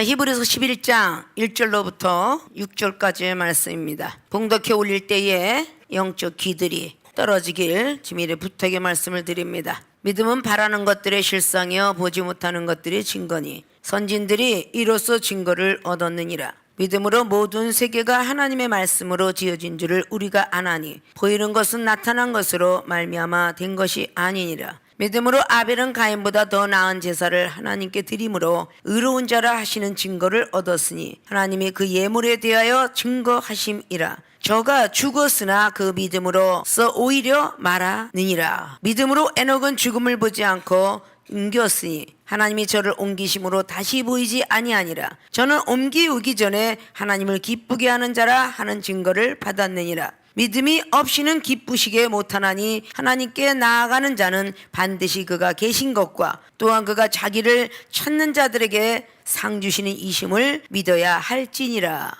자, 히브리서 11장 1절로부터 6절까지의 말씀입니다. 봉독해 올릴 때에 영적 귀들이 떨어지길 주님의 부탁의 말씀을 드립니다. 믿음은 바라는 것들의 실상이요 보지 못하는 것들의 증거니 선진들이 이로써 증거를 얻었느니라. 믿음으로 모든 세계가 하나님의 말씀으로 지어진 줄을 우리가 아나니 보이는 것은 나타난 것으로 말미암아 된 것이 아니니라. 믿음으로 아벨은 가인보다 더 나은 제사를 하나님께 드림으로 의로운 자라 하시는 증거를 얻었으니 하나님이 그 예물에 대하여 증거하심이라. 저가 죽었으나 그 믿음으로써 오히려 말하느니라. 믿음으로 에녹은 죽음을 보지 않고 옮겼으니 하나님이 저를 옮기심으로 다시 보이지 아니하니라. 저는 옮기우기 전에 하나님을 기쁘게 하는 자라 하는 증거를 받았느니라. 믿음이 없이는 기쁘시게 못하나니 하나님께 나아가는 자는 반드시 그가 계신 것과 또한 그가 자기를 찾는 자들에게 상 주시는 이심을 믿어야 할지니라.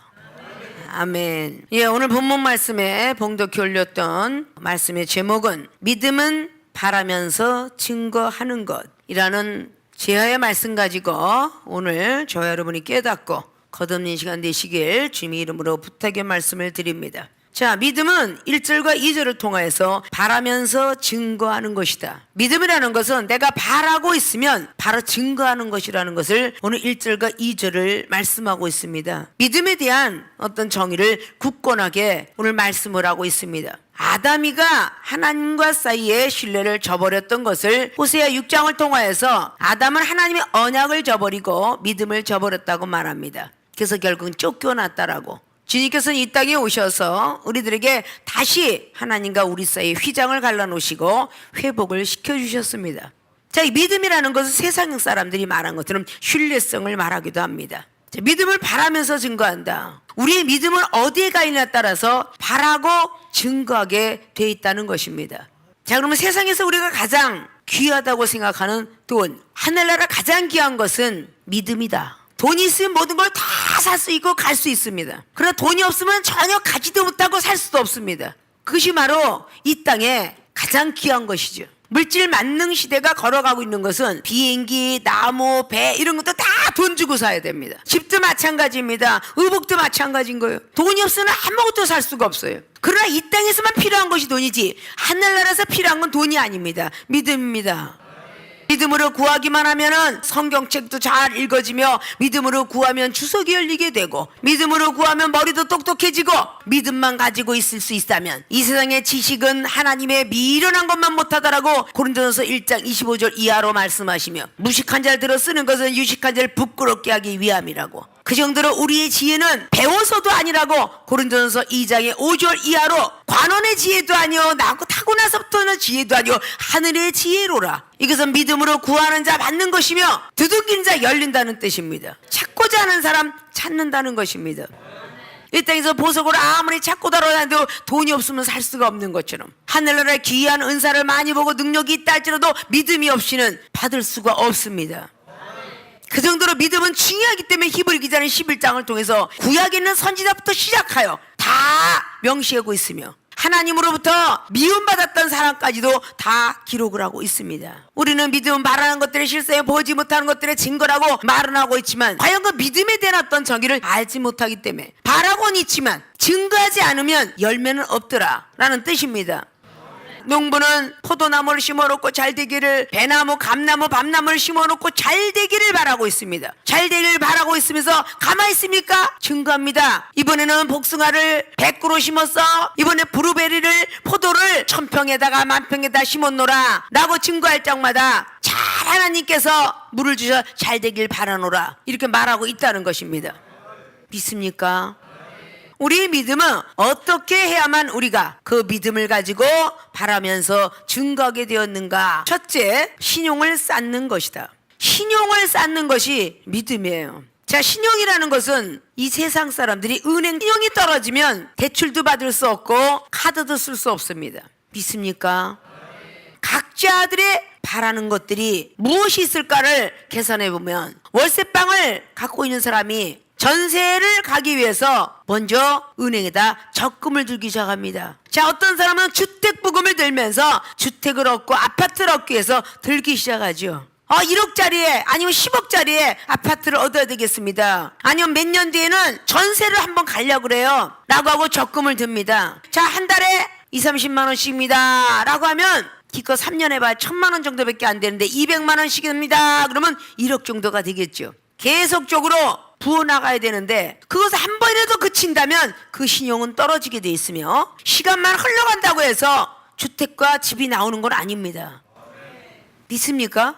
아멘. 예, 오늘 본문 말씀에 봉독해 올렸던 말씀의 제목은 믿음은 바라면서 증거하는 것이라는 제하의 말씀 가지고 오늘 저와 여러분이 깨닫고 거듭는 시간 되시길 주님의 이름으로 부탁의 말씀을 드립니다. 자, 믿음은 1절과 2절을 통하여서 바라면서 증거하는 것이다. 믿음이라는 것은 내가 바라고 있으면 바로 증거하는 것이라는 것을 오늘 1절과 2절을 말씀하고 있습니다. 믿음에 대한 어떤 정의를 굳건하게 오늘 말씀을 하고 있습니다. 아담이가 하나님과 사이에 신뢰를 저버렸던 것을 호세아 6장을 통하여서 아담은 하나님의 언약을 저버리고 믿음을 저버렸다고 말합니다. 그래서 결국은 쫓겨났다라고. 주님께서는 이 땅에 오셔서 우리들에게 다시 하나님과 우리 사이에 휘장을 갈라놓으시고 회복을 시켜주셨습니다. 자, 이 믿음이라는 것은 세상 사람들이 말한 것처럼 신뢰성을 말하기도 합니다. 자, 믿음을 바라면서 증거한다. 우리의 믿음은 어디에 가 있냐에 따라서 바라고 증거하게 돼 있다는 것입니다. 자, 그러면 세상에서 우리가 가장 귀하다고 생각하는 돈, 하늘나라 가장 귀한 것은 믿음이다. 돈이 있으면 모든 걸 다 살 수 있고 갈 수 있습니다. 그러나 돈이 없으면 전혀 가지도 못하고 살 수도 없습니다. 그것이 바로 이 땅에 가장 귀한 것이죠. 물질 만능 시대가 걸어가고 있는 것은 비행기, 나무, 배 이런 것도 다 돈 주고 사야 됩니다. 집도 마찬가지입니다. 의복도 마찬가지인 거예요. 돈이 없으면 아무것도 살 수가 없어요. 그러나 이 땅에서만 필요한 것이 돈이지 하늘나라에서 필요한 건 돈이 아닙니다. 믿음입니다. 믿음으로 구하기만 하면은 성경책도 잘 읽어지며 믿음으로 구하면 주석이 열리게 되고 믿음으로 구하면 머리도 똑똑해지고 믿음만 가지고 있을 수 있다면 이 세상의 지식은 하나님의 미련한 것만 못하다라고 고린도전서 1장 25절 이하로 말씀하시며 무식한 자를 들어 쓰는 것은 유식한 자를 부끄럽게 하기 위함이라고. 그 정도로 우리의 지혜는 배워서도 아니라고 고린도전서 2장의 5절 이하로 관원의 지혜도 아니요 나고 타고나서부터는 지혜도 아니요 하늘의 지혜로라. 이것은 믿음으로 구하는 자 받는 것이며 두들기는 자 열린다는 뜻입니다. 찾고자 하는 사람 찾는다는 것입니다. 이 땅에서 보석으로 아무리 찾고 달아다녀도 돈이 없으면 살 수가 없는 것처럼 하늘나라의 귀한 은사를 많이 보고 능력이 있다 할지라도 믿음이 없이는 받을 수가 없습니다. 그 정도로 믿음은 중요하기 때문에 히브리 기자는 11장을 통해서 구약에 있는 선지자부터 시작하여 다 명시하고 있으며 하나님으로부터 미움받았던 사람까지도 다 기록을 하고 있습니다. 우리는 믿음은 바라는 것들의 실상에 보지 못하는 것들의 증거라고 말은 하고 있지만 과연 그 믿음에 대한 어떤 정의를 알지 못하기 때문에 바라고는 있지만 증거하지 않으면 열매는 없더라 라는 뜻입니다. 농부는 포도나무를 심어놓고 잘 되기를, 배나무, 감나무, 밤나무를 심어놓고 잘 되기를 바라고 있습니다. 잘 되기를 바라고 있으면서 가만히 있습니까? 증거합니다. 이번에는 복숭아를 100그루 심었어. 이번에 브루베리를, 포도를 1000평에다가 10,000평에다 심었노라 라고 증거할 적마다 잘 하나님께서 물을 주셔 잘 되길 바라노라 이렇게 말하고 있다는 것입니다. 믿습니까? 우리의 믿음은 어떻게 해야만 우리가 그 믿음을 가지고 바라면서 증거하게 되었는가? 첫째, 신용을 쌓는 것이다. 신용을 쌓는 것이 믿음이에요. 자, 신용이라는 것은 이 세상 사람들이 은행 신용이 떨어지면 대출도 받을 수 없고 카드도 쓸 수 없습니다. 믿습니까? 각자들의 바라는 것들이 무엇이 있을까를 계산해 보면 월세방을 갖고 있는 사람이 전세를 가기 위해서 먼저 은행에다 적금을 들기 시작합니다. 자, 어떤 사람은 주택부금을 들면서 주택을 얻고 아파트를 얻기 위해서 들기 시작하죠. 1억짜리에 아니면 10억짜리에 아파트를 얻어야 되겠습니다. 아니면 몇 년 뒤에는 전세를 한번 가려고 그래요. 라고 하고 적금을 듭니다. 자, 한 달에 20-30만 원씩입니다. 라고 하면 기껏 3년 해봐야 1000만 원 정도밖에 안 되는데 200만 원씩입니다. 그러면 1억 정도가 되겠죠. 계속적으로 부어나가야 되는데 그것을 한 번이라도 그친다면 그 신용은 떨어지게 돼 있으며 시간만 흘러간다고 해서 주택과 집이 나오는 건 아닙니다. 믿습니까?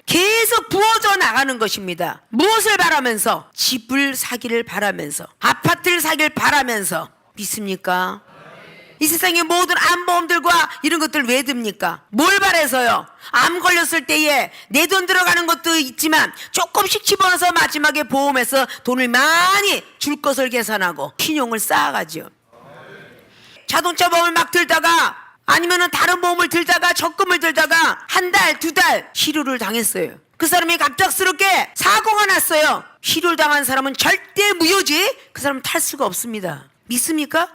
계속 부어져 나가는 것입니다. 무엇을 바라면서? 집을 사기를 바라면서, 아파트를 사기를 바라면서. 믿습니까? 이 세상의 모든 암보험들과 이런 것들 왜 듭니까? 뭘 바래서요? 암 걸렸을 때에 내 돈 들어가는 것도 있지만 조금씩 집어넣어서 마지막에 보험에서 돈을 많이 줄 것을 계산하고 신용을 쌓아가죠. 자동차 보험을 막 들다가 아니면은 다른 보험을 들다가 적금을 들다가 한 달, 두 달 실효를 당했어요. 그 사람이 갑작스럽게 사고가 났어요. 실효를 당한 사람은 절대 무효지. 그 사람은 탈 수가 없습니다. 믿습니까?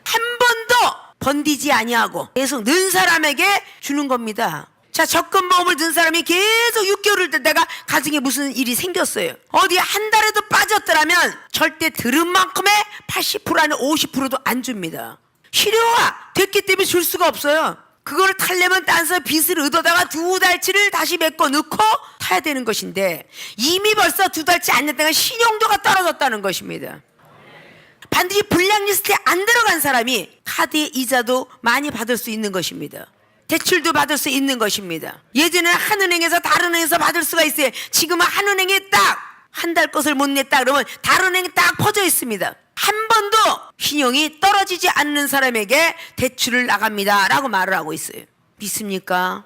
한 번도 번디지 아니하고 계속 는 사람에게 주는 겁니다. 자, 적금보험을 든 사람이 계속 6개월을 들다가 가정에 무슨 일이 생겼어요. 어디 한 달에도 빠졌더라면 절대 들은 만큼의 80% 아니 50%도 안 줍니다. 실효가 됐기 때문에 줄 수가 없어요. 그걸 타려면 딴 사람 빚을 얻어다가 두 달치를 다시 메꿔 넣고 타야 되는 것인데 이미 벌써 두 달치 안 냈다가 신용도가 떨어졌다는 것입니다. 반드시 블랙리스트에 안 들어간 사람이 카드의 이자도 많이 받을 수 있는 것입니다. 대출도 받을 수 있는 것입니다. 예전에는 한 은행에서 다른 은행에서 받을 수가 있어요. 지금은 한 은행에 딱 한 달 것을 못 냈다 그러면 다른 은행에 딱 퍼져 있습니다. 한 번도 신용이 떨어지지 않는 사람에게 대출을 나갑니다 라고 말을 하고 있어요. 믿습니까?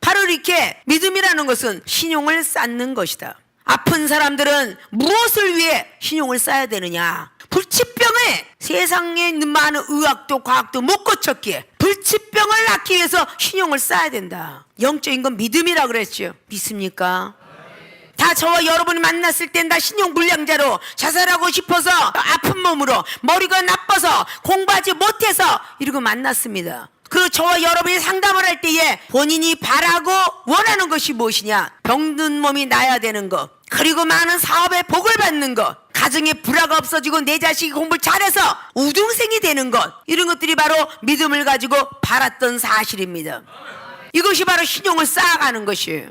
바로 이렇게 믿음이라는 것은 신용을 쌓는 것이다. 아픈 사람들은 무엇을 위해 신용을 쌓아야 되느냐? 불치병에 세상에 있는 많은 의학도 과학도 못 고쳤기에 불치병을 낫기 위해서 신용을 쌓아야 된다. 영적인 건 믿음이라고 그랬죠. 믿습니까? 다 저와 여러분이 만났을 땐 다 신용불량자로 자살하고 싶어서 아픈 몸으로 머리가 나빠서 공부하지 못해서 이러고 만났습니다. 그 저와 여러분이 상담을 할 때에 본인이 바라고 원하는 것이 무엇이냐? 병든 몸이 나아야 되는 것, 그리고 많은 사업에 복을 받는 것, 가정에 불화가 없어지고 내 자식이 공부를 잘해서 우등생이 되는 것, 이런 것들이 바로 믿음을 가지고 바랐던 사실입니다. 이것이 바로 신용을 쌓아가는 것이에요.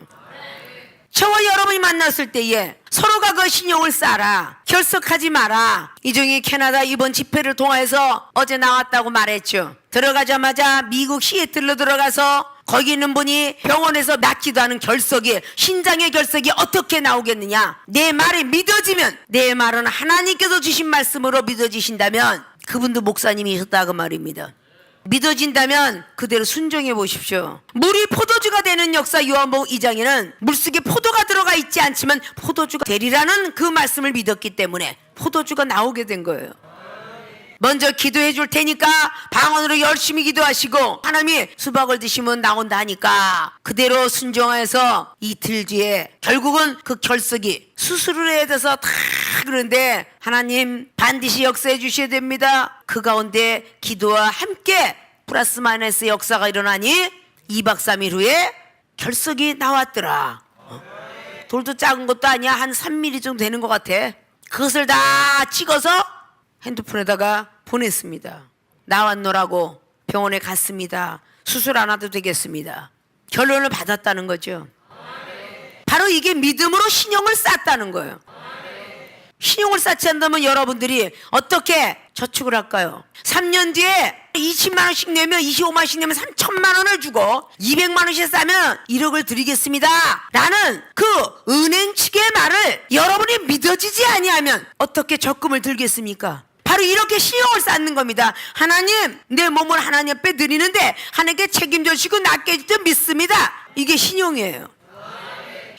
저와 여러분이 만났을 때에 서로가 그 신용을 쌓아라. 결석하지 마라. 이종이 캐나다 이번 집회를 통해서 어제 나왔다고 말했죠. 들어가자마자 미국 시애틀로 들어가서 거기 있는 분이 병원에서 낫지도 않은 결석이, 신장의 결석이 어떻게 나오겠느냐? 내 말이 믿어지면, 내 말은 하나님께서 주신 말씀으로 믿어지신다면 그분도 목사님이셨다 그 말입니다. 믿어진다면 그대로 순종해 보십시오. 물이 포도주가 되는 역사 요한복음 2장에는 물속에 포도가 들어가 있지 않지만 포도주가 되리라는 그 말씀을 믿었기 때문에 포도주가 나오게 된 거예요. 먼저 기도해 줄 테니까 방언으로 열심히 기도하시고 하나님이 수박을 드시면 나온다 하니까 그대로 순종해서 이틀 뒤에 결국은 그 결석이 수술을 해야 돼서 다 그런데 하나님 반드시 역사해 주셔야 됩니다. 그 가운데 기도와 함께 플러스 마이너스 역사가 일어나니 2박 3일 후에 결석이 나왔더라. 돌도 작은 것도 아니야. 한 3mm 정도 되는 것 같아. 그것을 다 찍어서 핸드폰에다가 보냈습니다. 나왔노라고 병원에 갔습니다. 수술 안 해도 되겠습니다. 결론을 받았다는 거죠. 바로 이게 믿음으로 신용을 쌓았다는 거예요. 신용을 쌓지 않다면 여러분들이 어떻게 저축을 할까요? 3년 뒤에 20만 원씩 내면 25만 원씩 내면 3천만 원을 주고 200만 원씩 싸면 1억을 드리겠습니다 라는 그 은행 측의 말을 여러분이 믿어지지 아니하면 어떻게 적금을 들겠습니까? 바로 이렇게 신용을 쌓는 겁니다. 하나님, 내 몸을 하나님 앞에 드리는데 하나님께 책임져 주시고 낫게 해주듯 믿습니다. 이게 신용이에요.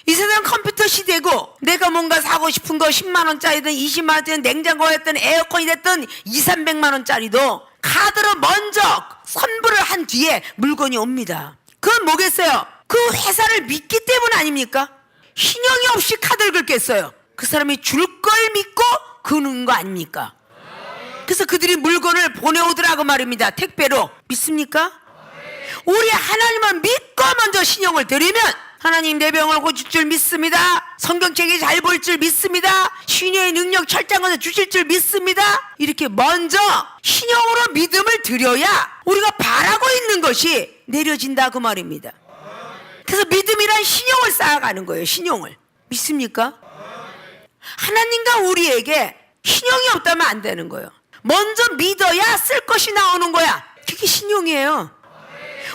이 세상 컴퓨터 시대고 내가 뭔가 사고 싶은 거 10만 원짜리든 20만 원짜리든 냉장고가 됐든 에어컨이 됐든 200~300만 원짜리도 카드로 먼저 선불을 한 뒤에 물건이 옵니다. 그건 뭐겠어요? 그 회사를 믿기 때문 아닙니까? 신용이 없이 카드를 긁겠어요. 그 사람이 줄 걸 믿고 그는 거 아닙니까? 그래서 그들이 물건을 보내오더라고 말입니다. 택배로. 믿습니까? 우리 하나님을 믿고 먼저 신용을 드리면 하나님 내 병을 고칠 줄 믿습니다. 성경책이 잘 볼 줄 믿습니다. 신령의 능력 철장을 주실 줄 믿습니다. 이렇게 먼저 신령으로 믿음을 드려야 우리가 바라고 있는 것이 내려진다 그 말입니다. 그래서 믿음이란 신용을 쌓아가는 거예요. 신용을. 믿습니까? 하나님과 우리에게 신용이 없다면 안 되는 거예요. 먼저 믿어야 쓸 것이 나오는 거야. 그게 신용이에요.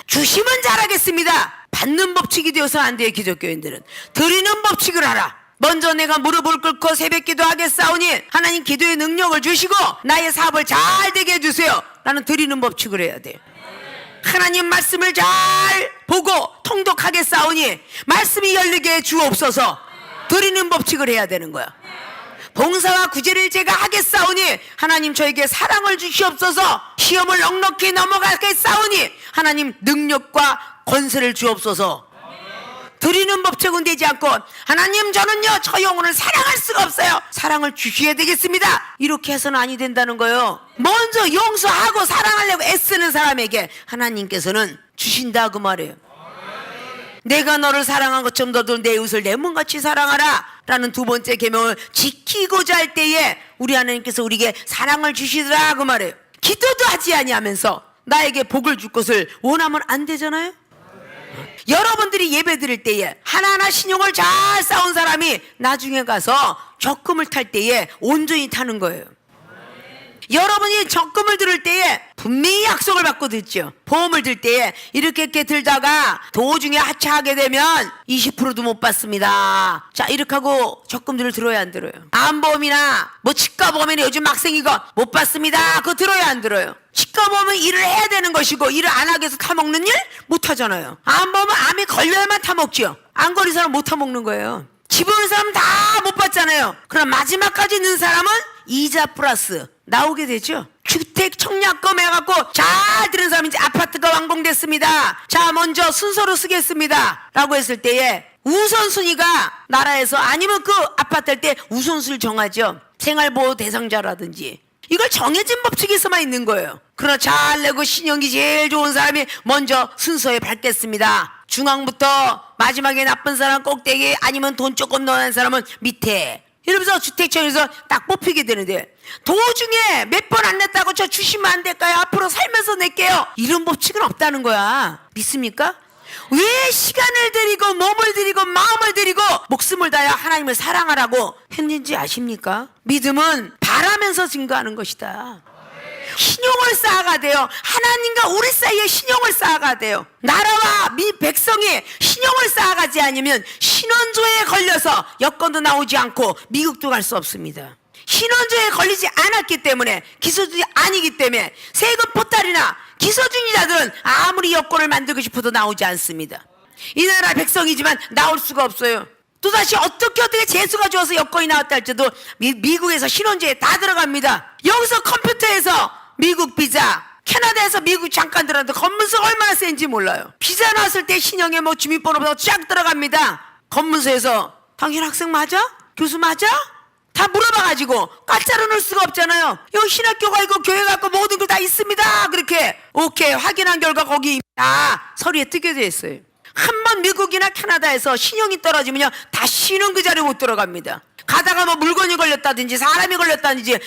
주시면 잘하겠습니다. 받는 법칙이 되어서 안 돼요. 기독교인들은 드리는 법칙을 하라. 먼저 내가 무릎을 꿇고 새벽기도 하겠사오니 하나님 기도의 능력을 주시고 나의 사업을 잘 되게 해주세요. 나는 드리는 법칙을 해야 돼요. 하나님 말씀을 잘 보고 통독하게 싸우니 말씀이 열리게 주옵소서. 드리는 법칙을 해야 되는 거야. 봉사와 구제를 제가 하겠사오니 하나님 저에게 사랑을 주시옵소서. 시험을 넉넉히 넘어가겠사오니 하나님 능력과 권세를 주옵소서. 드리는 법칙은 되지 않고 하나님 저는요 저 영혼을 사랑할 수가 없어요. 사랑을 주셔야 되겠습니다. 이렇게 해서는 아니 된다는 거예요. 먼저 용서하고 사랑하려고 애쓰는 사람에게 하나님께서는 주신다 그 말이에요. 내가 너를 사랑한 것처럼 너도 내 이웃을 내 몸같이 사랑하라 라는 두 번째 계명을 지키고자 할 때에 우리 하나님께서 우리에게 사랑을 주시더라 그 말이에요. 기도도 하지 아니하면서 나에게 복을 줄 것을 원하면 안 되잖아요. 여러분들이 예배 드릴 때에 하나하나 신용을 잘 쌓은 사람이 나중에 가서 적금을 탈 때에 온전히 타는 거예요. 여러분이 적금을 들을 때에 분명히 약속을 받고 듣죠. 보험을 들 때에 이렇게 들다가 도중에 하차하게 되면 20%도 못 받습니다. 자 이렇게 하고 적금들을 들어야 안 들어요? 암보험이나 뭐 치과보험이나 요즘 막생이고 못 받습니다. 그거 들어야 안 들어요? 치과보험은 일을 해야 되는 것이고 일을 안 하게 해서 타먹는 일 못 하잖아요. 암보험은 암이 걸려야만 타먹죠. 안 걸린 사람 못 타먹는 거예요. 집에 오는 사람 다 못 받잖아요. 그럼 마지막까지 있는 사람은 이자 플러스 나오게 되죠. 주택 청약금 해갖고 잘 들은 사람이 이제 아파트가 완공됐습니다. 자 먼저 순서로 쓰겠습니다 라고 했을 때에 우선순위가 나라에서 아니면 그 아파트 할 때 우선순위를 정하죠. 생활보호 대상자라든지 이걸 정해진 법칙에서만 있는 거예요. 그러나 잘 내고 신용이 제일 좋은 사람이 먼저 순서에 밟겠습니다. 중앙부터 마지막에 나쁜 사람 꼭대기 아니면 돈 조금 넣은 사람은 밑에 이러면서 주택청에서 딱 뽑히게 되는데 도중에 몇 번 안 냈다고 저 주시면 안 될까요? 앞으로 살면서 낼게요. 이런 법칙은 없다는 거야. 믿습니까? 왜 시간을 들이고 몸을 들이고 마음을 들이고 목숨을 다하여 하나님을 사랑하라고 했는지 아십니까? 믿음은 바라면서 증거하는 것이다. 신용을 쌓아가 돼요. 하나님과 우리 사이에 신용을 쌓아가 돼요. 나라와 백성이 신용을 쌓아가지 않으면 신원조에 걸려서 여권도 나오지 않고 미국도 갈 수 없습니다. 신원조에 걸리지 않았기 때문에 기소중이 아니기 때문에 세금 포탈이나 기소중이자들은 아무리 여권을 만들고 싶어도 나오지 않습니다. 이 나라 백성이지만 나올 수가 없어요. 또다시 어떻게 재수가 좋아서 여권이 나왔다 할지도 미국에서 신원조에 다 들어갑니다. 여기서 컴퓨터에서 미국 비자, 캐나다에서 미국 잠깐 들어갔는데 검문서가 얼마나 센지 몰라요. 비자 나왔을 때 신형에 뭐 주민번호부터 쫙 들어갑니다. 검문소에서 당신 학생 맞아? 교수 맞아? 다 물어봐가지고 가짜로 넣을 수가 없잖아요. 여기 신학교가 있고 교회 갔고 모든 걸 다 있습니다. 그렇게 오케이 확인한 결과 거기 다 서류에 뜨게 돼 있어요. 한 번 미국이나 캐나다에서 신용이 떨어지면요 다시는 그 자리에 못 들어갑니다. 가다가 뭐 물건이 걸렸다든지 사람이 걸렸다든지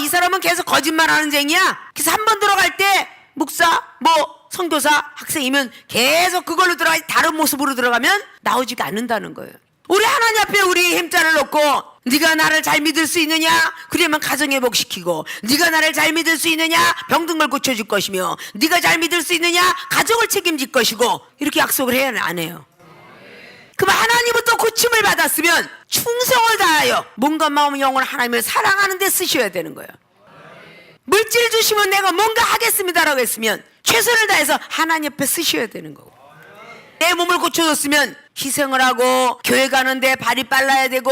이 사람은 계속 거짓말하는 쟁이야. 그래서 한 번 들어갈 때 목사 뭐 선교사 학생이면 계속 그걸로 들어가지 다른 모습으로 들어가면 나오지가 않는다는 거예요. 우리 하나님 앞에 우리 힘자를 놓고 네가 나를 잘 믿을 수 있느냐? 그러면 가정 회복시키고 네가 나를 잘 믿을 수 있느냐? 병든 걸 고쳐줄 것이며 네가 잘 믿을 수 있느냐? 가정을 책임질 것이고 이렇게 약속을 해야 안 해요. 그럼 하나님부터 고침을 받았으면 충성을 다하여 몸과 마음 영혼 하나님을 사랑하는 데 쓰셔야 되는 거예요. 물질 주시면 내가 뭔가 하겠습니다라고 했으면 최선을 다해서 하나님 옆에 쓰셔야 되는 거고 내 몸을 고쳐줬으면 희생을 하고 교회 가는데 발이 빨라야 되고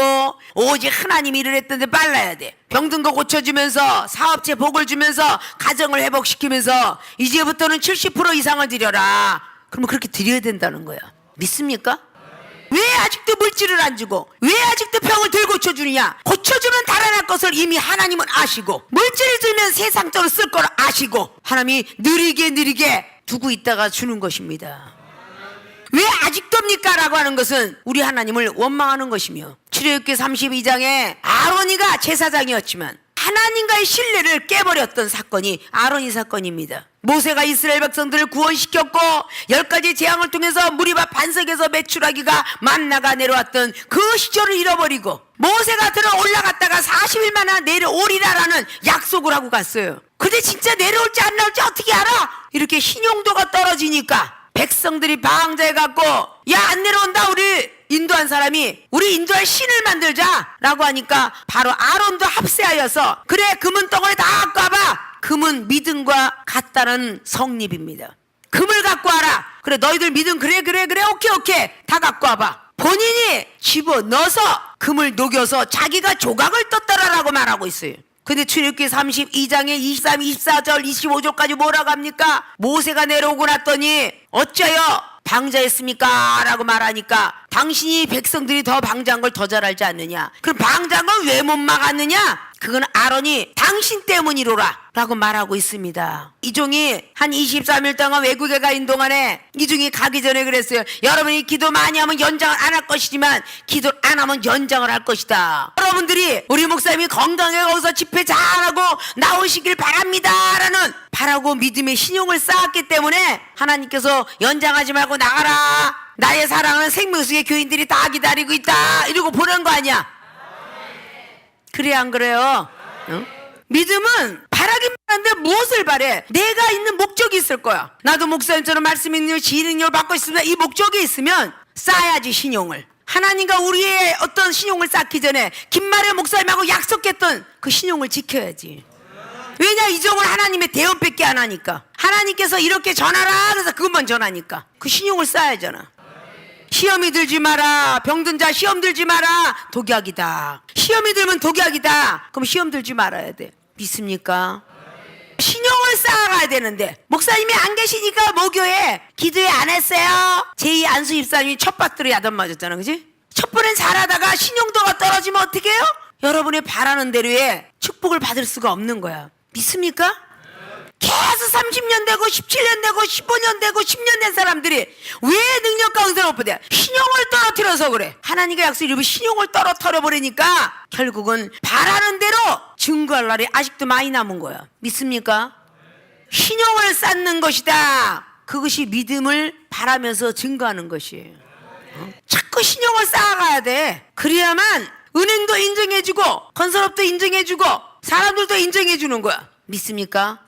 오직 하나님이 일을 했던데 빨라야 돼. 병든 거 고쳐주면서 사업체 복을 주면서 가정을 회복시키면서 이제부터는 70% 이상을 드려라. 그러면 그렇게 드려야 된다는 거야. 믿습니까? 왜 아직도 물질을 안 주고 왜 아직도 병을 덜 고쳐주느냐? 고쳐주면 달아날 것을 이미 하나님은 아시고 물질을 주면 세상적으로 쓸 걸 아시고 하나님이 느리게 두고 있다가 주는 것입니다. 왜 아직도입니까? 라고 하는 것은 우리 하나님을 원망하는 것이며, 출애굽기 32장에 아론이가 제사장이었지만 하나님과의 신뢰를 깨버렸던 사건이 아론이 사건입니다. 모세가 이스라엘 백성들을 구원시켰고 10가지 재앙을 통해서 무리바 반석에서 메추라기가 만나가 내려왔던 그 시절을 잃어버리고, 모세가 들어 올라갔다가 40일 만에 내려오리라라는 약속을 하고 갔어요. 근데 진짜 내려올지 안 나올지 어떻게 알아? 이렇게 신용도가 떨어지니까 백성들이 방자해갖고, 야, 안 내려온다. 우리 인도한 사람이 우리 인도할 신을 만들자 라고 하니까 바로 아론도 합세하여서, 그래, 금은 덩어리 다 갖고 와봐. 금은 믿음과 같다는 성립입니다. 금을 갖고 와라. 그래, 너희들 믿음, 그래 오케이 다 갖고 와봐. 본인이 집어넣어서 금을 녹여서 자기가 조각을 떴더라라고 말하고 있어요. 근데 출애굽기 32장에 23, 24절, 25절까지 뭐라고 합니까? 모세가 내려오고 났더니 어째요 방자했습니까? 라고 말하니까, 당신이 백성들이 더 방자한 걸 더 잘 알지 않느냐? 그럼 방자한 걸 왜 못 막았느냐? 그건 아론이 당신 때문이로라 라고 말하고 있습니다. 이종이 한 23일 동안 외국에 가 있는 동안에 이종이 가기 전에 그랬어요. 여러분이 기도 많이 하면 연장을 안 할 것이지만 기도를 안 하면 연장을 할 것이다. 여러분들이 우리 목사님이 건강하게 거기서 집회 잘하고 나오시길 바랍니다 라는 바라고 믿음의 신용을 쌓았기 때문에 하나님께서 연장하지 말고 나가라, 나의 사랑하는 생명수의 교인들이 다 기다리고 있다 이러고 보낸 거 아니야? 그래, 안 그래요? 응? 믿음은 바라기만 하는데 무엇을 바래? 내가 있는 목적이 있을 거야. 나도 목사님처럼 말씀 있는 지능력을 받고 있습니다. 이 목적이 있으면 쌓아야지 신용을. 하나님과 우리의 어떤 신용을 쌓기 전에 김마래 목사님하고 약속했던 그 신용을 지켜야지. 왜냐? 이종을 하나님의 대언밖에 안 하니까. 하나님께서 이렇게 전하라 그래서 그것만 전하니까 그 신용을 쌓아야잖아. 시험이 들지 마라. 병든 자 시험 들지 마라. 독약이다. 시험이 들면 독약이다. 그럼 시험 들지 말아야 돼. 믿습니까? 신용을 쌓아가야 되는데 목사님이 안 계시니까 모교에 기도회 안 했어요. 제2 안수 집사님이 첫 받들어 야단 맞았잖아, 그지? 첫 번엔 잘하다가 신용도가 떨어지면 어떻게 해요? 여러분이 바라는 대로의 축복을 받을 수가 없는 거야. 믿습니까? 계속 30년 되고 17년 되고 15년 되고 10년 된 사람들이 왜 능력과 은사를 못 받아? 신용을 떨어뜨려서 그래. 하나님과 약속을 신용을 떨어뜨려 버리니까 결국은 바라는 대로 증거할 날이 아직도 많이 남은 거야. 믿습니까? 신용을 쌓는 것이다. 그것이 믿음을 바라면서 증거하는 것이에요. 자꾸 신용을 쌓아가야 돼. 그래야만 은행도 인정해주고 건설업도 인정해주고 사람들도 인정해주는 거야. 믿습니까?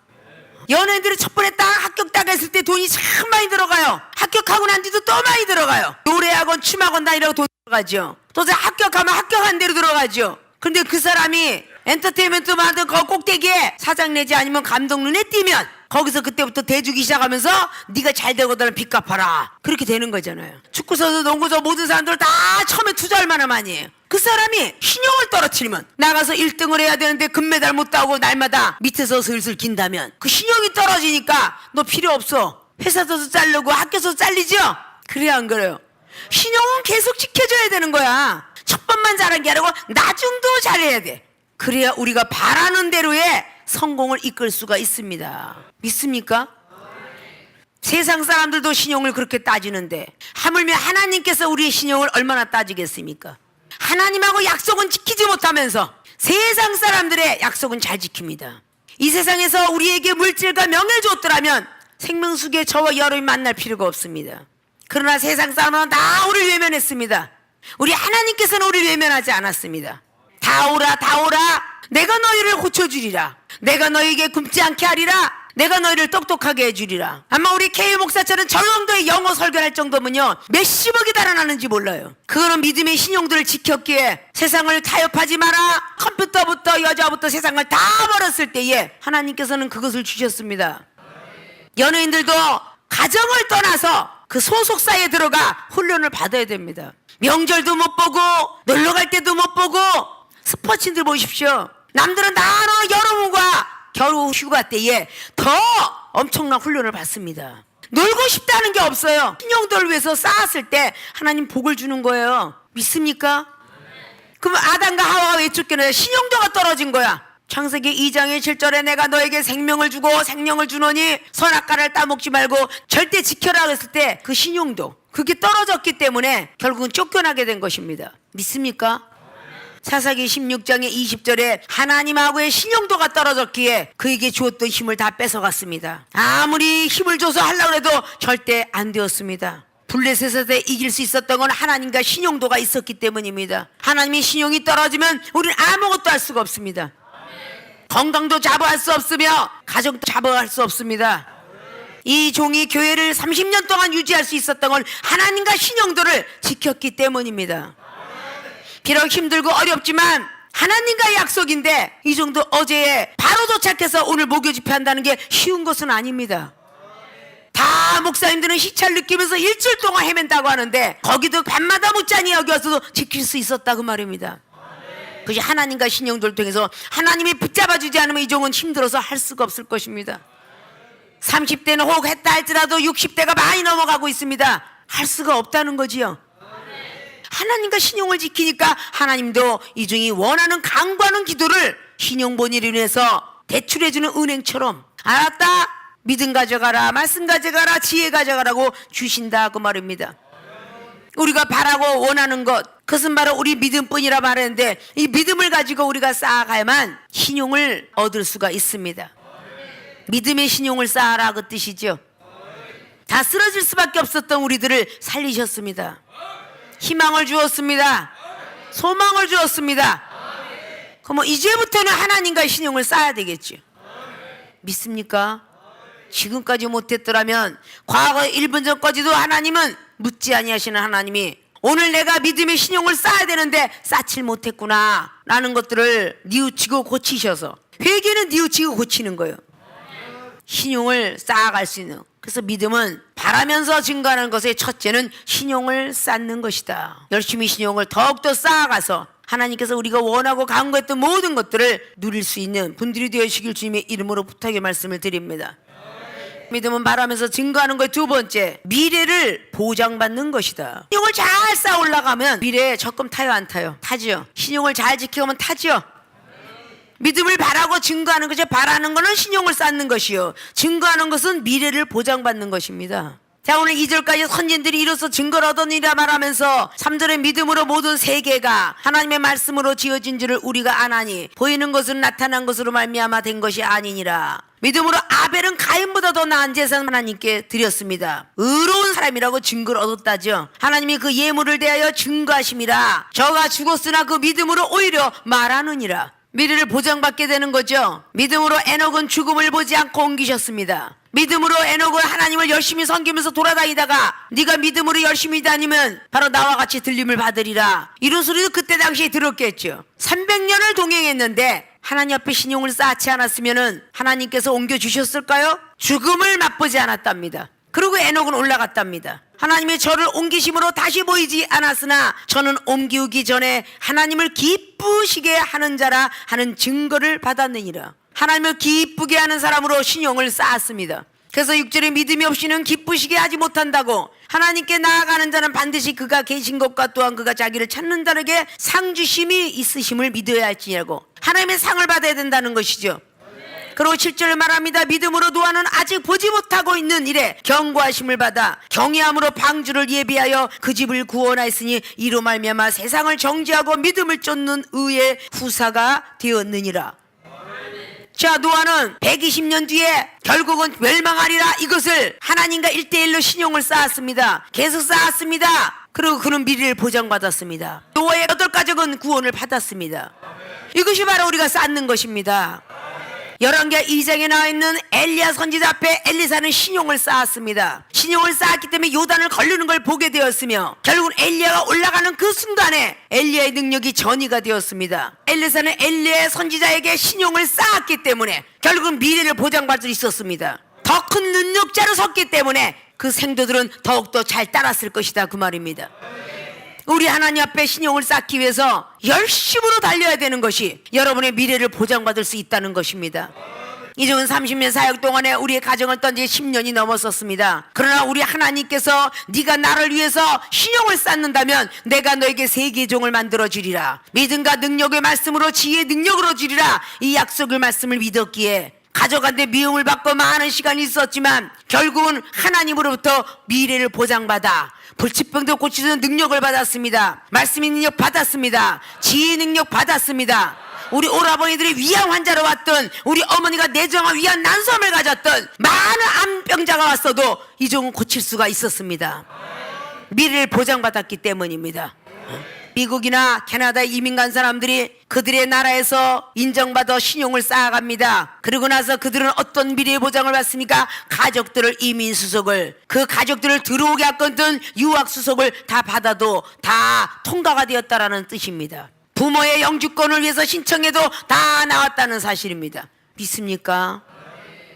연예인들이 첫 번에 딱 합격 딱 했을 때 돈이 참 많이 들어가요. 합격하고 난 뒤도 또 많이 들어가요. 노래학원, 춤학원 다니라고 돈 들어가죠. 또 합격하면 합격한 대로 들어가죠. 근데 그 사람이 엔터테인먼트 만든 거 꼭대기에 사장 내지 아니면 감독 눈에 띄면 거기서 그때부터 대주기 시작하면서 네가 잘 되거든 빚 갚아라. 그렇게 되는 거잖아요. 축구 선수, 농구 선수 모든 사람들 다 처음에 투자 얼마나 많이 해요. 그 사람이 신용을 떨어뜨리면 나가서 1등을 해야 되는데 금메달 못 따고 날마다 밑에서 슬슬 긴다면 그 신용이 떨어지니까 너 필요 없어. 회사에서 자르고 학교에서 잘리죠? 그래, 안 그래요? 신용은 계속 지켜줘야 되는 거야. 첫 번만 잘한 게 아니고 나중도 잘해야 돼. 그래야 우리가 바라는 대로의 성공을 이끌 수가 있습니다. 믿습니까? 세상 사람들도 신용을 그렇게 따지는데 하물며 하나님께서 우리의 신용을 얼마나 따지겠습니까? 하나님하고 약속은 지키지 못하면서 세상 사람들의 약속은 잘 지킵니다. 이 세상에서 우리에게 물질과 명예를 줬더라면 생명수기에 저와 여러분이 만날 필요가 없습니다. 그러나 세상 사람은 다 우리를 외면했습니다. 우리 하나님께서는 우리를 외면하지 않았습니다. 다 오라 다 오라, 내가 너희를 고쳐주리라. 내가 너희에게 굶지 않게 하리라. 내가 너희를 똑똑하게 해주리라. 아마 우리 K 목사처럼 저 정도의 영어 설교할 정도면요 몇십억이 달아나는지 몰라요. 그거는 믿음의 신용들을 지켰기에 세상을 타협하지 마라. 컴퓨터부터 여자부터 세상을 다 버렸을 때에 하나님께서는 그것을 주셨습니다. 연예인들도 가정을 떠나서 그 소속사에 들어가 훈련을 받아야 됩니다. 명절도 못 보고 놀러 갈 때도 못 보고. 스포츠인들 보십시오. 남들은 다 여러분과 겨울 휴가 때에 더 엄청난 훈련을 받습니다. 놀고 싶다는 게 없어요. 신용도를 위해서 쌓았을 때 하나님 복을 주는 거예요. 믿습니까? 그럼 아담과 하와가 왜 쫓겨나요? 신용도가 떨어진 거야. 창세기 2장의 7절에 내가 너에게 생명을 주고 생명을 주노니 선악과를 따먹지 말고 절대 지켜라 그랬을 때 그 신용도, 그게 떨어졌기 때문에 결국은 쫓겨나게 된 것입니다. 믿습니까? 사사기 16장의 20절에 하나님하고의 신용도가 떨어졌기에 그에게 주었던 힘을 다 뺏어갔습니다. 아무리 힘을 줘서 하려고 해도 절대 안 되었습니다. 블레셋에 이길 수 있었던 건 하나님과 신용도가 있었기 때문입니다. 하나님의 신용이 떨어지면 우리는 아무것도 할 수가 없습니다. 건강도 잡아할 수 없으며 가정도 잡아갈 수 없습니다. 이 종이 교회를 30년 동안 유지할 수 있었던 건 하나님과 신용도를 지켰기 때문입니다. 비록 힘들고 어렵지만 하나님과의 약속인데 이 정도 어제에 바로 도착해서 오늘 목요 집회한다는 게 쉬운 것은 아닙니다. 다 목사님들은 시차를 느끼면서 일주일 동안 헤맨다고 하는데 거기도 밤마다 묻자니 여기 와서도 지킬 수 있었다고 말입니다. 그것이 하나님과 신용도를 통해서 하나님이 붙잡아주지 않으면 이 종은 힘들어서 할 수가 없을 것입니다. 30대는 혹 했다 할지라도 60대가 많이 넘어가고 있습니다. 할 수가 없다는 거지요. 하나님과 신용을 지키니까 하나님도 이 종이 원하는 간구하는 기도를 신용본위로 인해서 대출해주는 은행처럼 알았다, 믿음 가져가라, 말씀 가져가라, 지혜 가져가라고 주신다 그 말입니다. 우리가 바라고 원하는 것, 그것은 바로 우리 믿음뿐이라 말했는데 이 믿음을 가지고 우리가 쌓아가야만 신용을 얻을 수가 있습니다. 믿음의 신용을 쌓아라 그 뜻이죠. 다 쓰러질 수밖에 없었던 우리들을 살리셨습니다. 희망을 주었습니다. 소망을 주었습니다. 그럼 이제부터는 하나님과 신용을 쌓아야 되겠죠. 믿습니까? 지금까지 못했더라면 과거 1분 전까지도 하나님은 묻지 아니하시는 하나님이 오늘 내가 믿음의 신용을 쌓아야 되는데 쌓질 못했구나 라는 것들을 뉘우치고 고치셔서, 회개는 뉘우치고 고치는 거예요. 신용을 쌓아갈 수 있는, 그래서 믿음은 바라면서 증거하는 것의 첫째는 신용을 쌓는 것이다. 열심히 신용을 더욱더 쌓아가서 하나님께서 우리가 원하고 간구했던 모든 것들을 누릴 수 있는 분들이 되시길 주님의 이름으로 부탁의 말씀을 드립니다. 믿음은 바라면서 증거하는 것의 두 번째, 미래를 보장받는 것이다. 신용을 잘 쌓아 올라가면 미래에 적금 타요 안 타요? 타죠. 신용을 잘 지켜오면 타죠. 믿음을 바라고 증거하는 것이, 바라는 것은 신용을 쌓는 것이요, 증거하는 것은 미래를 보장받는 것입니다. 자, 오늘 2절까지 선진들이 이로써 증거를 얻으니라 말하면서 3절의 믿음으로 모든 세계가 하나님의 말씀으로 지어진 줄을 우리가 아나니 보이는 것은 나타난 것으로 말미암아 된 것이 아니니라. 믿음으로 아벨은 가인보다 더 나은 제사를 하나님께 드렸습니다. 의로운 사람이라고 증거를 얻었다죠. 하나님이 그 예물을 대하여 증거하심이라. 저가 죽었으나 그 믿음으로 오히려 말하느니라. 미래를 보장받게 되는 거죠. 믿음으로 에녹은 죽음을 보지 않고 옮기셨습니다. 믿음으로 에녹은 하나님을 열심히 섬기면서 돌아다니다가 네가 믿음으로 열심히 다니면 바로 나와 같이 들림을 받으리라, 이런 소리도 그때 당시에 들었겠죠. 300년을 동행했는데 하나님 앞에 신용을 쌓지 않았으면 하나님께서 옮겨주셨을까요? 죽음을 맛보지 않았답니다. 그리고 에녹은 올라갔답니다. 하나님의 저를 옮기심으로 다시 보이지 않았으나 저는 옮기우기 전에 하나님을 기쁘시게 하는 자라 하는 증거를 받았느니라. 하나님을 기쁘게 하는 사람으로 신용을 쌓았습니다. 그래서 6절에 믿음이 없이는 기쁘시게 하지 못한다고, 하나님께 나아가는 자는 반드시 그가 계신 것과 또한 그가 자기를 찾는 자에게 상 주심이 있으심을 믿어야 할지라고, 하나님의 상을 받아야 된다는 것이죠. 그리고 7절을 말합니다. 믿음으로 노아는 아직 보지 못하고 있는 일에 경고하심을 받아 경외함으로 방주를 예비하여 그 집을 구원하였으니 이로 말미암아 세상을 정죄하고 믿음을 쫓는 의의 후사가 되었느니라. 자, 노아는 120년 뒤에 결국은 멸망하리라, 이것을 하나님과 1대1로 신용을 쌓았습니다. 계속 쌓았습니다. 그리고 그는 미래를 보장받았습니다. 노아의 8가족은 구원을 받았습니다. 이것이 바로 우리가 쌓는 것입니다. 열왕기하 2장에 나와 있는 엘리야 선지자 앞에 엘리사는 신용을 쌓았습니다. 신용을 쌓았기 때문에 요단을 걸르는 걸 보게 되었으며 결국은 엘리야가 올라가는 그 순간에 엘리야의 능력이 전이가 되었습니다. 엘리사는 엘리야 선지자에게 신용을 쌓았기 때문에 결국은 미래를 보장받을 수 있었습니다. 더 큰 능력자로 섰기 때문에 그 생도들은 더욱더 잘 따랐을 것이다 그 말입니다. 우리 하나님 앞에 신용을 쌓기 위해서 열심으로 달려야 되는 것이 여러분의 미래를 보장받을 수 있다는 것입니다. 이종은 30년 사역 동안에 우리의 가정을 떤지 10년이 넘었었습니다. 그러나 우리 하나님께서 네가 나를 위해서 신용을 쌓는다면 내가 너에게 세계의 종을 만들어 주리라, 믿음과 능력의 말씀으로 지혜의 능력으로 주리라, 이 약속의 말씀을 믿었기에 가져간데 미움을 받고 많은 시간이 있었지만 결국은 하나님으로부터 미래를 보장받아 불치병도 고치는 능력을 받았습니다. 말씀의 능력 받았습니다. 지혜 능력 받았습니다. 우리 오라버니들이 위암 환자로 왔던, 우리 어머니가 뇌종암 위암 난소암을 가졌던 많은 암병자가 왔어도 이 종은 고칠 수가 있었습니다. 미래를 보장받았기 때문입니다. 미국이나 캐나다에 이민 간 사람들이 그들의 나라에서 인정받아 신용을 쌓아갑니다. 그러고 나서 그들은 어떤 미래의 보장을 받습니까? 가족들을 이민 수속을, 그 가족들을 들어오게 했던 유학 수속을 다 받아도 다 통과가 되었다라는 뜻입니다. 부모의 영주권을 위해서 신청해도 다 나왔다는 사실입니다. 믿습니까?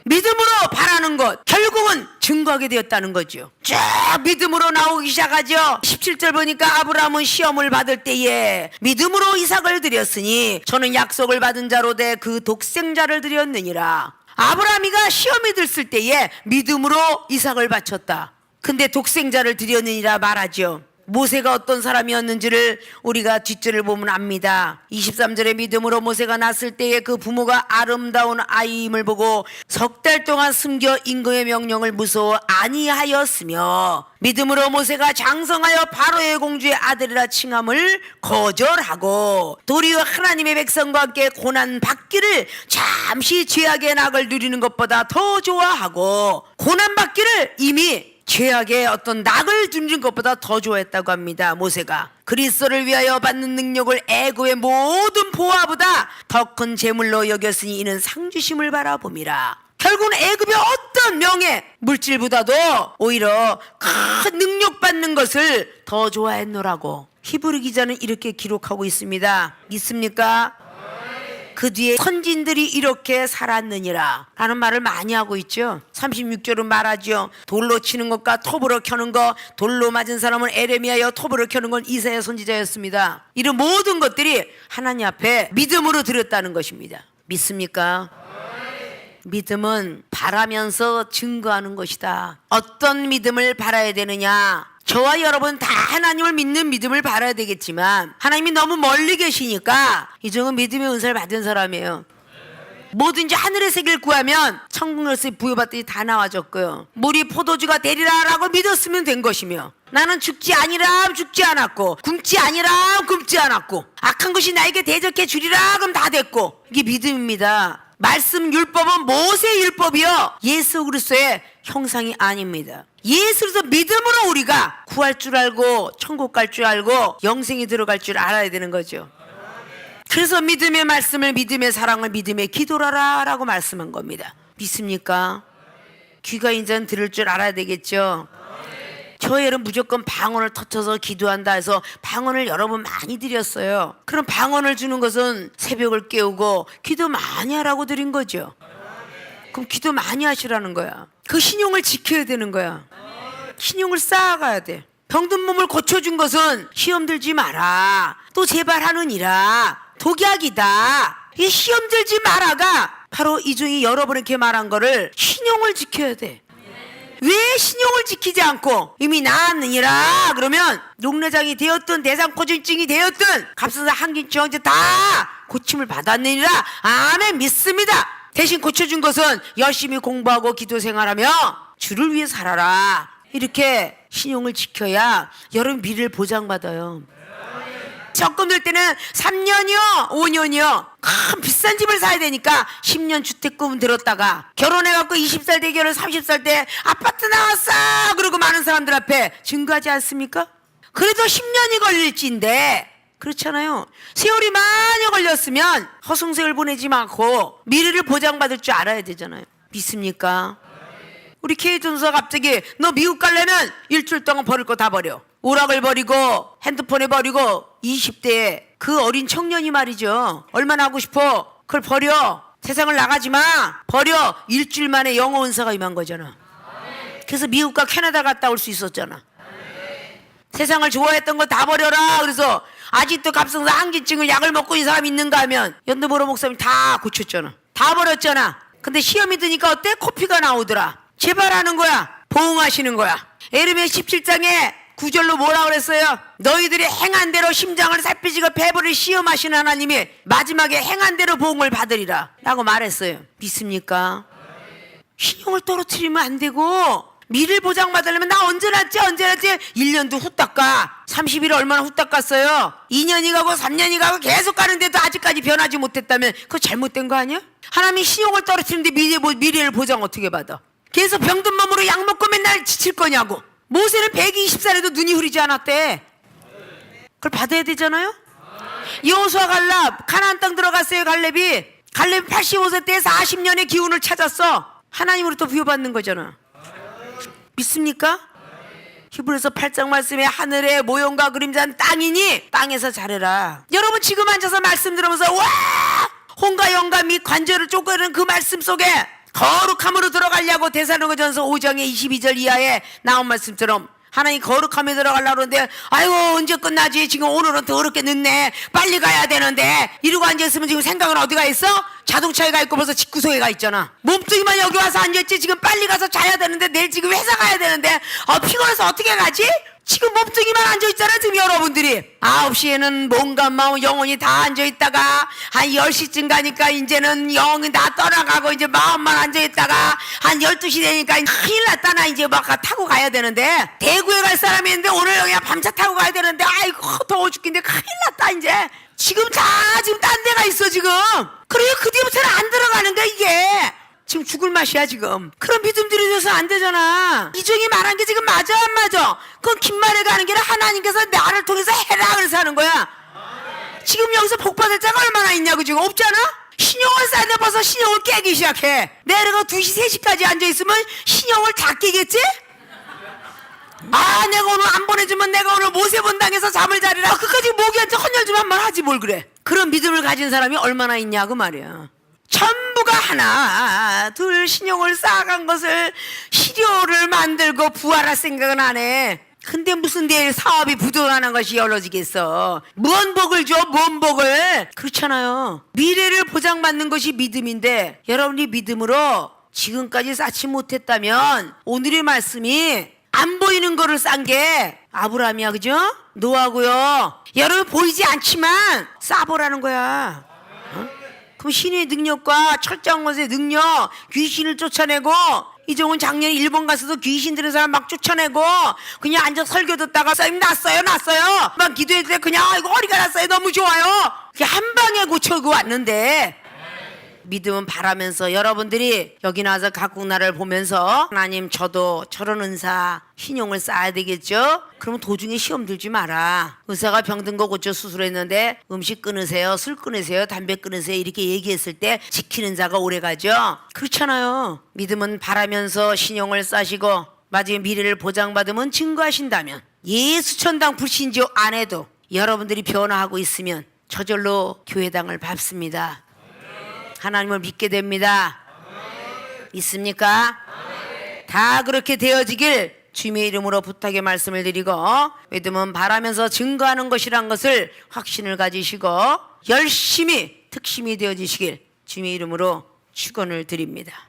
믿음으로 바라는 것, 결국은 증거하게 되었다는 거죠. 쭉 믿음으로 나오기 시작하죠. 17절 보니까 아브라함은 시험을 받을 때에 믿음으로 이삭을 드렸으니 저는 약속을 받은 자로 돼 그 독생자를 드렸느니라. 아브라함이가 시험이 들었을 때에 믿음으로 이삭을 바쳤다. 근데 독생자를 드렸느니라 말하죠. 모세가 어떤 사람이었는지를 우리가 뒷줄을 보면 압니다. 23절에 믿음으로 모세가 낳았을 때에 그 부모가 아름다운 아이임을 보고 석 달 동안 숨겨 임금의 명령을 무서워 아니하였으며 믿음으로 모세가 장성하여 바로의 공주의 아들이라 칭함을 거절하고 도리어 하나님의 백성과 함께 고난 받기를 잠시 죄악의 낙을 누리는 것보다 더 좋아하고 고난 받기를 이미 죄악의 어떤 낙을 누리는 것보다 더 좋아했다고 합니다. 모세가 그리스도를 위하여 받는 능력을 애고의 모든 보화보다 더 큰 재물로 여겼으니 이는 상주심을 바라봄이라. 결국은 애굽의 어떤 명예 물질보다도 오히려 큰 능력 받는 것을 더 좋아했노라고 히브리 기자는 이렇게 기록하고 있습니다. 믿습니까? 그 뒤에 선진들이 이렇게 살았느니라 라는 말을 많이 하고 있죠. 36절은 말하죠. 돌로 치는 것과 톱으로 켜는 것, 돌로 맞은 사람은 에레미야여, 톱으로 켜는 건 이사야 선지자였습니다. 이런 모든 것들이 하나님 앞에 믿음으로 드렸다는 것입니다. 믿습니까? 믿음은 바라면서 증거하는 것이다. 어떤 믿음을 바라야 되느냐? 저와 여러분 다 하나님을 믿는 믿음을 바라야 되겠지만 하나님이 너무 멀리 계시니까 이 정도 믿음의 은사를 받은 사람이에요. 뭐든지 하늘의 세계를 구하면 천국 열쇠 부여받더니 다 나와졌고요. 물이 포도주가 되리라 라고 믿었으면 된 것이며 나는 죽지 아니라 죽지 않았고 굶지 아니라 굶지 않았고 악한 것이 나에게 대적해 주리라 그럼 다 됐고 이게 믿음입니다. 말씀 율법은 모세의 율법이요 예수 그리스도의 형상이 아닙니다. 예수 그리스도 믿음으로 우리가 구할 줄 알고 천국 갈 줄 알고 영생이 들어갈 줄 알아야 되는 거죠. 그래서 믿음의 말씀을 믿음의 사랑을 믿음의 기도라라 라고 말씀한 겁니다. 믿습니까? 귀가 인자는 들을 줄 알아야 되겠죠. 저희 애는 무조건 방언을 터쳐서 기도한다 해서 방언을 여러 번 많이 드렸어요. 그럼 방언을 주는 것은 새벽을 깨우고 기도 많이 하라고 드린 거죠. 그럼 기도 많이 하시라는 거야. 그 신용을 지켜야 되는 거야. 신용을 쌓아가야 돼. 병든 몸을 고쳐준 것은 시험 들지 마라 또 제발 하느니라 독약이다. 이 시험 들지 마라가 바로 이 중에 여러분에게 말한 거를 신용을 지켜야 돼. 왜 신용을 지키지 않고 이미 나았느니라 그러면 녹내장이 되었든 대상포진증이 되었든 갑상선 항진증 환자 다 고침을 받았느니라. 아멘. 믿습니다. 대신 고쳐준 것은 열심히 공부하고 기도 생활하며 주를 위해 살아라. 이렇게 신용을 지켜야 여러분 미래를 보장받아요. 적금 들 때는 3년이요 5년이요 큰 비싼 집을 사야 되니까 10년 주택금 들었다가 결혼해갖고 20살 대결을 30살 때 아파트 나왔어 그러고 많은 사람들 앞에 증거하지 않습니까? 그래도 10년이 걸릴지인데 그렇잖아요. 세월이 많이 걸렸으면 허송세월 보내지 않고 미래를 보장받을 줄 알아야 되잖아요. 믿습니까? 우리 케이준수가 갑자기 너 미국 가려면 일주일 동안 버릴 거 다 버려. 오락을 버리고 핸드폰에 버리고 20대에 그 어린 청년이 말이죠. 얼마나 하고 싶어? 그걸 버려. 세상을 나가지 마. 버려. 일주일 만에 영어 은사가 임한 거잖아. 그래서 미국과 캐나다 갔다 올 수 있었잖아. 세상을 좋아했던 거 다 버려라. 그래서 아직도 갑상선 항진증을 약을 먹고 있는 사람이 있는가 하면 연두보로 목사님 다 고쳤잖아. 다 버렸잖아. 근데 시험이 드니까 어때? 코피가 나오더라. 제발 하는 거야. 보응하시는 거야. 에르미야 17장에 구절로 뭐라 그랬어요? 너희들이 행한 대로 심장을 살피시고 배부를 시험하시는 하나님이 마지막에 행한 대로 복을 받으리라 라고 말했어요. 믿습니까? 신용을 떨어뜨리면 안 되고 미래를 보장받으려면 나 언제 났지 1년도 후딱 가. 30일 얼마나 후딱 갔어요? 2년이 가고 3년이 가고 계속 가는데도 아직까지 변하지 못했다면 그거 잘못된 거 아니야? 하나님이 신용을 떨어뜨리는데 미래를 보장 어떻게 받아? 계속 병든 몸으로 약 먹고 맨날 지칠 거냐고. 모세는 120살에도 눈이 흐리지 않았대. 그걸 받아야 되잖아요. 여호수아 갈렙 가나안 땅 들어갔어요. 갈렙이 85세 때 40년의 기운을 찾았어. 하나님으로부터 부여받는 거잖아. 믿습니까? 히브리서 8장 말씀에 하늘의 모형과 그림자는 땅이니 땅에서 잘해라. 여러분 지금 앉아서 말씀 들으면서 와! 혼과 영과 및 관절을 쪼개는 그 말씀 속에 거룩함으로 들어가려고 데살로니가전서 5장의 22절 이하에 나온 말씀처럼 하나님 거룩함에 들어가려고 그러는데 아이고 언제 끝나지? 지금 오늘은 더럽게 늦네. 빨리 가야 되는데 이러고 앉아있으면 지금 생각은 어디가 있어? 자동차에 가 있고 벌써 집구석에 가 있잖아. 몸뚱이만 여기 와서 앉아있지. 지금 빨리 가서 자야 되는데 내일 지금 회사 가야 되는데 피곤해서 어떻게 가지? 지금 몸뚱이만 앉아있잖아. 지금 여러분들이 9시에는 몸과 마음 영혼이 다 앉아있다가 한 10시쯤 가니까 이제는 영이 다 떠나가고 이제 마음만 앉아있다가 한 12시 되니까 큰일 났다. 나 이제 막 타고 가야 되는데 대구에 갈 사람이 있는데 오늘 그냥 밤차 타고 가야 되는데 아이고 더워 죽겠는데 큰일 났다. 이제 지금 딴 데가 있어 지금. 그래 그 뒤부터는 안 들어가는 거야 이게. 지금 죽을 맛이야 지금. 그런 믿음들이 돼서 안 되잖아. 이종이 말한 게 지금 맞아 안 맞아? 그건 긴 말에 가는 게 아니라 하나님께서 나를 통해서 해라 그래서 하는 거야. 지금 여기서 복 받을 자가 얼마나 있냐고. 지금 없잖아. 신용을 쌓는데 벌써 신용을 깨기 시작해. 내가 2시 3시까지 앉아있으면 신용을 다 깨겠지? 내가 오늘 안 보내주면 내가 오늘 모세본당에서 잠을 자리라. 그까지 모기한테 헌혈 좀 한번 하지 뭘 그래. 그런 믿음을 가진 사람이 얼마나 있냐고 말이야. 전부가 하나 둘 신용을 쌓아간 것을 시료를 만들고 부활할 생각은 안 해. 근데 무슨 내일 사업이 부도나는 것이 열어지겠어. 뭔 복을 줘? 뭔 복을? 그렇잖아요. 미래를 보장받는 것이 믿음인데 여러분이 믿음으로 지금까지 쌓지 못했다면 오늘의 말씀이 안 보이는 거를 싼 게 아브라함이야. 그죠? 노하고요. 여러분 보이지 않지만 쌓아보라는 거야. 그럼 신의 능력과 철저한 것의 능력, 귀신을 쫓아내고 이종은 작년에 일본 가서도 귀신 들은 사람 막 쫓아내고 그냥 앉아 설교 듣다가 선생님 났어요 막 기도했을 때 그냥 아이고 허리가 났어요 너무 좋아요. 그게 한 방에 고쳐고 왔는데 믿음은 바라면서 여러분들이 여기 나와서 각국 나라를 보면서 하나님 저도 저런 은사 신용을 쌓아야 되겠죠? 그러면 도중에 시험 들지 마라. 의사가 병든 거 고쳐 수술했는데 음식 끊으세요, 술 끊으세요, 담배 끊으세요 이렇게 얘기했을 때 지키는 자가 오래가죠? 그렇잖아요. 믿음은 바라면서 신용을 쌓으시고 마지막 미래를 보장받으면 증거하신다면 예수 천당 불신지옥 안에도 여러분들이 변화하고 있으면 저절로 교회당을 밟습니다. 하나님을 믿게 됩니다. 믿습니까? 다 그렇게 되어지길 주님의 이름으로 부탁의 말씀을 드리고 믿음은 바라면서 증거하는 것이란 것을 확신을 가지시고 열심히 특심이 되어지시길 주님의 이름으로 축원을 드립니다.